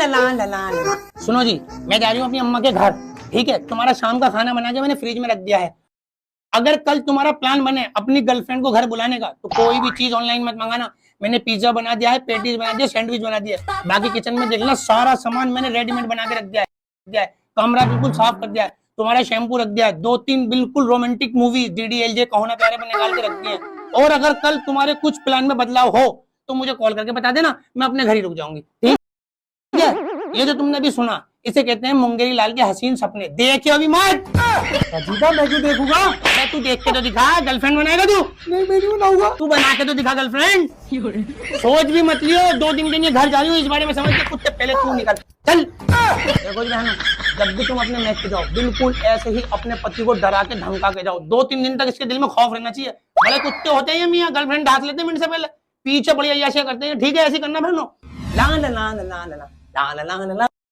ला ला ला ला ला। सुनो जी, मैं जा रही हूँ अपनी अम्मा के घर, ठीक है। तुम्हारा शाम का खाना बना के मैंने फ्रिज में रख दिया है। अगर कल तुम्हारा प्लान बने अपनी गर्लफ्रेंड को घर बुलाने का, तो कोई भी चीज ऑनलाइन मत मंगाना। मैंने पिज्जा बना दिया है, पेटीज बना दिया, सैंडविच बना दिया है। बाकी किचन में देखना, सारा सामान मैंने रेडीमेड बना के रख दिया है। कमरा बिल्कुल साफ कर दिया है, तुम्हारा शैम्पू रख दिया है, 2-3 बिल्कुल रोमांटिक मूवी DDLJ कहो ना प्यारे में निकाल के रख दिए हैं। और अगर कल तुम्हारे कुछ प्लान में बदलाव हो तो मुझे कॉल करके बता देना, मैं अपने घर ही रुक जाऊंगी, ठीक है। ये जो तुमने अभी सुना, इसे कहते हैं मुंगेरी लाल के हसीन सपने। देखियो अभी मत। अजीबा, मैं क्यों देखूंगा? अरे तू देख के तो दिखा, गर्लफ्रेंड बनाएगा तू? नहीं, मैं नहीं बनाऊंगा। तू बना के तो दिखा गर्लफ्रेंड। सोच भी मत लियो, 2-3 दिन ये घर जा रही हूँ इस बारे में समझ के, कुत्ते पहले तू निकल चल। देखो जी बहनों, जब भी तुम अपने मैच पे जाओ, बिल्कुल ऐसे ही अपने पति को डरा के धमका के जाओ। 2-3 दिन तक इसके दिल में खौफ रहना चाहिए। बड़े कुत्ते होते हैं मियाँ, गर्लफ्रेंड ढांस लेते हैं मिनट से पहले, पीछे बड़ी अय्याशियां करते हैं, ठीक है। ऐसे करना बहनों। ला ला ला ला ला ला ला ला ला ला ला।